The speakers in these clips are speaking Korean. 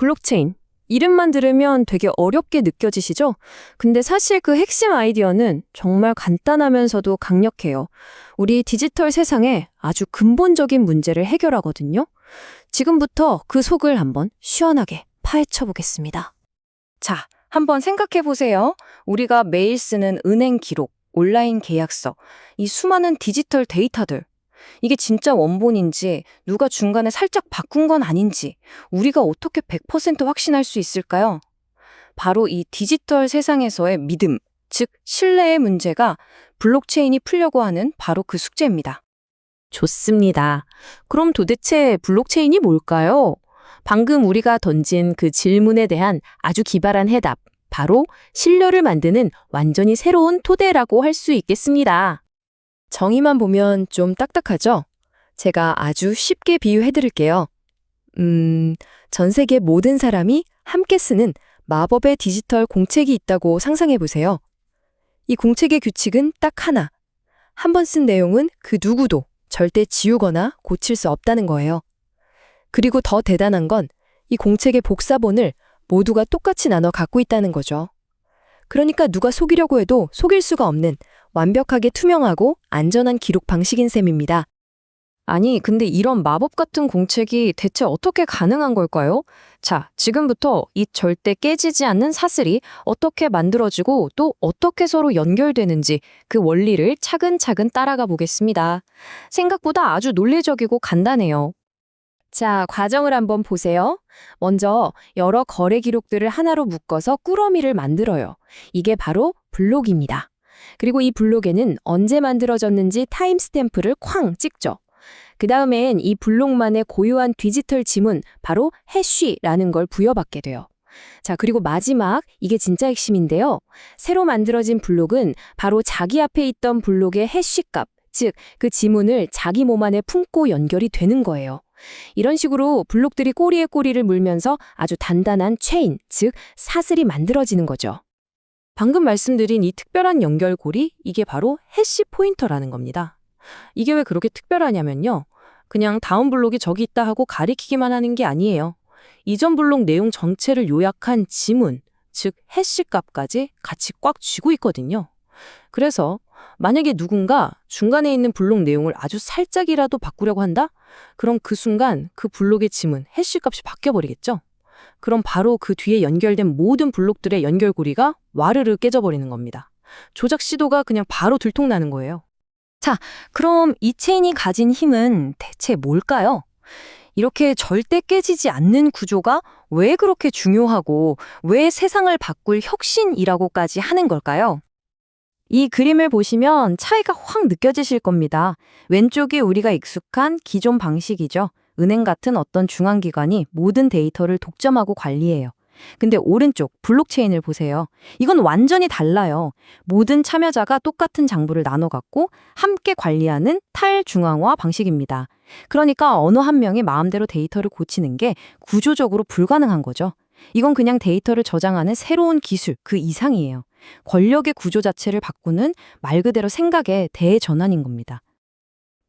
블록체인. 이름만 들으면 되게 어렵게 느껴지시죠? 근데 사실 그 핵심 아이디어는 정말 간단하면서도 강력해요. 우리 디지털 세상에 아주 근본적인 문제를 해결하거든요. 지금부터 그 속을 한번 시원하게 파헤쳐 보겠습니다. 자, 한번 생각해 보세요. 우리가 매일 쓰는 은행 기록, 온라인 계약서, 이 수많은 디지털 데이터들. 이게 진짜 원본인지, 누가 중간에 살짝 바꾼 건 아닌지, 우리가 어떻게 100% 확신할 수 있을까요? 바로 이 디지털 세상에서의 믿음, 즉 신뢰의 문제가 블록체인이 풀려고 하는 바로 그 숙제입니다. 좋습니다. 그럼 도대체 블록체인이 뭘까요? 방금 우리가 던진 그 질문에 대한 아주 기발한 해답, 바로 신뢰를 만드는 완전히 새로운 토대라고 할 수 있겠습니다. 정의만 보면 좀 딱딱하죠? 제가 아주 쉽게 비유해 드릴게요. 전 세계 모든 사람이 함께 쓰는 마법의 디지털 공책이 있다고 상상해 보세요. 이 공책의 규칙은 딱 하나. 한 번 쓴 내용은 그 누구도 절대 지우거나 고칠 수 없다는 거예요. 그리고 더 대단한 건 이 공책의 복사본을 모두가 똑같이 나눠 갖고 있다는 거죠. 그러니까 누가 속이려고 해도 속일 수가 없는 완벽하게 투명하고 안전한 기록 방식인 셈입니다. 아니, 근데 이런 마법 같은 공책이 대체 어떻게 가능한 걸까요? 자, 지금부터 이 절대 깨지지 않는 사슬이 어떻게 만들어지고 또 어떻게 서로 연결되는지 그 원리를 차근차근 따라가 보겠습니다. 생각보다 아주 논리적이고 간단해요. 자, 과정을 한번 보세요. 먼저 여러 거래 기록들을 하나로 묶어서 꾸러미를 만들어요. 이게 바로 블록입니다. 그리고 이 블록에는 언제 만들어졌는지 타임스탬프를 쾅 찍죠. 그 다음엔 이 블록만의 고유한 디지털 지문, 바로 해쉬라는 걸 부여받게 돼요. 자, 그리고 마지막, 이게 진짜 핵심인데요. 새로 만들어진 블록은 바로 자기 앞에 있던 블록의 해쉬 값, 즉 그 지문을 자기 몸 안에 품고 연결이 되는 거예요. 이런 식으로 블록들이 꼬리에 꼬리를 물면서 아주 단단한 체인, 즉 사슬이 만들어지는 거죠. 방금 말씀드린 이 특별한 연결고리, 이게 바로 해시 포인터라는 겁니다. 이게 왜 그렇게 특별하냐면요. 그냥 다음 블록이 저기 있다 하고 가리키기만 하는 게 아니에요. 이전 블록 내용 전체를 요약한 지문, 즉 해시 값까지 같이 꽉 쥐고 있거든요. 그래서 만약에 누군가 중간에 있는 블록 내용을 아주 살짝이라도 바꾸려고 한다? 그럼 그 순간 그 블록의 지문, 해시 값이 바뀌어버리겠죠? 그럼 바로 그 뒤에 연결된 모든 블록들의 연결고리가 와르르 깨져버리는 겁니다. 조작 시도가 그냥 바로 들통나는 거예요. 자, 그럼 이 체인이 가진 힘은 대체 뭘까요? 이렇게 절대 깨지지 않는 구조가 왜 그렇게 중요하고 왜 세상을 바꿀 혁신이라고까지 하는 걸까요? 이 그림을 보시면 차이가 확 느껴지실 겁니다. 왼쪽이 우리가 익숙한 기존 방식이죠. 은행 같은 어떤 중앙기관이 모든 데이터를 독점하고 관리해요. 근데 오른쪽 블록체인을 보세요. 이건 완전히 달라요. 모든 참여자가 똑같은 장부를 나눠 갖고 함께 관리하는 탈중앙화 방식입니다. 그러니까 어느 한 명이 마음대로 데이터를 고치는 게 구조적으로 불가능한 거죠. 이건 그냥 데이터를 저장하는 새로운 기술, 그 이상이에요. 권력의 구조 자체를 바꾸는 말 그대로 생각의 대전환인 겁니다.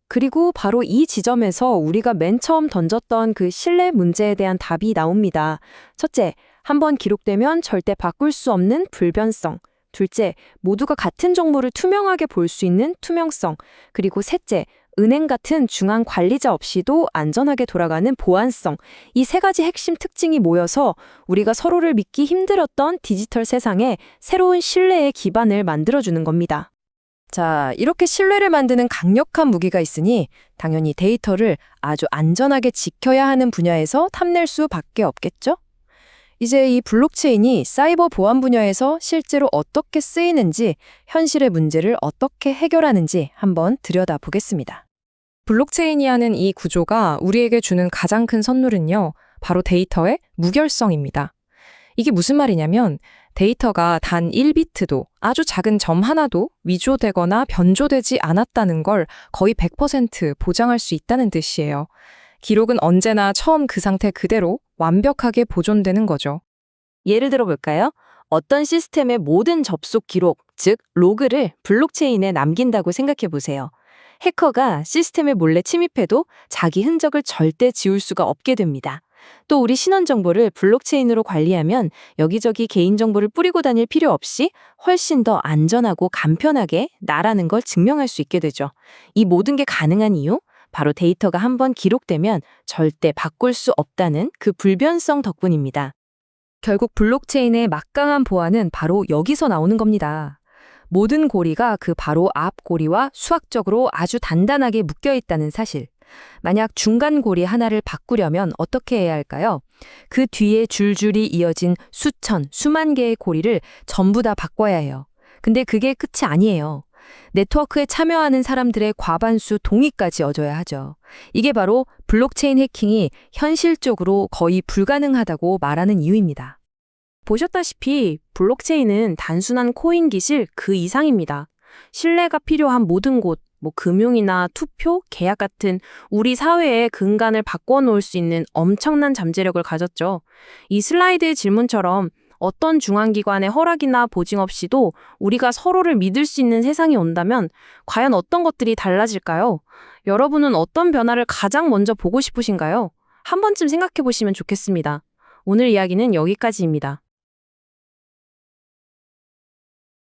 그리고 바로 이 지점에서 우리가 맨 처음 던졌던 그 신뢰 문제에 대한 답이 나옵니다. 첫째, 한번 기록되면 절대 바꿀 수 없는 불변성. 둘째, 모두가 같은 정보를 투명하게 볼 수 있는 투명성. 그리고 셋째, 은행 같은 중앙 관리자 없이도 안전하게 돌아가는 보안성. 이 세 가지 핵심 특징이 모여서 우리가 서로를 믿기 힘들었던 디지털 세상에 새로운 신뢰의 기반을 만들어주는 겁니다. 자, 이렇게 신뢰를 만드는 강력한 무기가 있으니 당연히 데이터를 아주 안전하게 지켜야 하는 분야에서 탐낼 수밖에 없겠죠? 이제 이 블록체인이 사이버 보안 분야에서 실제로 어떻게 쓰이는지, 현실의 문제를 어떻게 해결하는지 한번 들여다보겠습니다. 블록체인이 하는 이 구조가 우리에게 주는 가장 큰 선물은요, 바로 데이터의 무결성입니다. 이게 무슨 말이냐면 데이터가 단 1비트도 아주 작은 점 하나도 위조되거나 변조되지 않았다는 걸 거의 100% 보장할 수 있다는 뜻이에요. 기록은 언제나 처음 그 상태 그대로 완벽하게 보존되는 거죠. 예를 들어 볼까요? 어떤 시스템의 모든 접속 기록, 즉 로그를 블록체인에 남긴다고 생각해 보세요. 해커가 시스템에 몰래 침입해도 자기 흔적을 절대 지울 수가 없게 됩니다. 또 우리 신원 정보를 블록체인으로 관리하면 여기저기 개인정보를 뿌리고 다닐 필요 없이 훨씬 더 안전하고 간편하게 나라는 걸 증명할 수 있게 되죠. 이 모든 게 가능한 이유? 바로 데이터가 한번 기록되면 절대 바꿀 수 없다는 그 불변성 덕분입니다. 결국 블록체인의 막강한 보안은 바로 여기서 나오는 겁니다. 모든 고리가 그 바로 앞 고리와 수학적으로 아주 단단하게 묶여 있다는 사실. 만약 중간 고리 하나를 바꾸려면 어떻게 해야 할까요? 그 뒤에 줄줄이 이어진 수천, 수만 개의 고리를 전부 다 바꿔야 해요. 근데 그게 끝이 아니에요. 네트워크에 참여하는 사람들의 과반수 동의까지 얻어야 하죠. 이게 바로 블록체인 해킹이 현실적으로 거의 불가능하다고 말하는 이유입니다. 보셨다시피 블록체인은 단순한 코인 기술 그 이상입니다. 신뢰가 필요한 모든 곳, 금융이나 투표, 계약 같은 우리 사회의 근간을 바꿔놓을 수 있는 엄청난 잠재력을 가졌죠. 이 슬라이드의 질문처럼 어떤 중앙기관의 허락이나 보증 없이도 우리가 서로를 믿을 수 있는 세상이 온다면 과연 어떤 것들이 달라질까요? 여러분은 어떤 변화를 가장 먼저 보고 싶으신가요? 한 번쯤 생각해 보시면 좋겠습니다. 오늘 이야기는 여기까지입니다.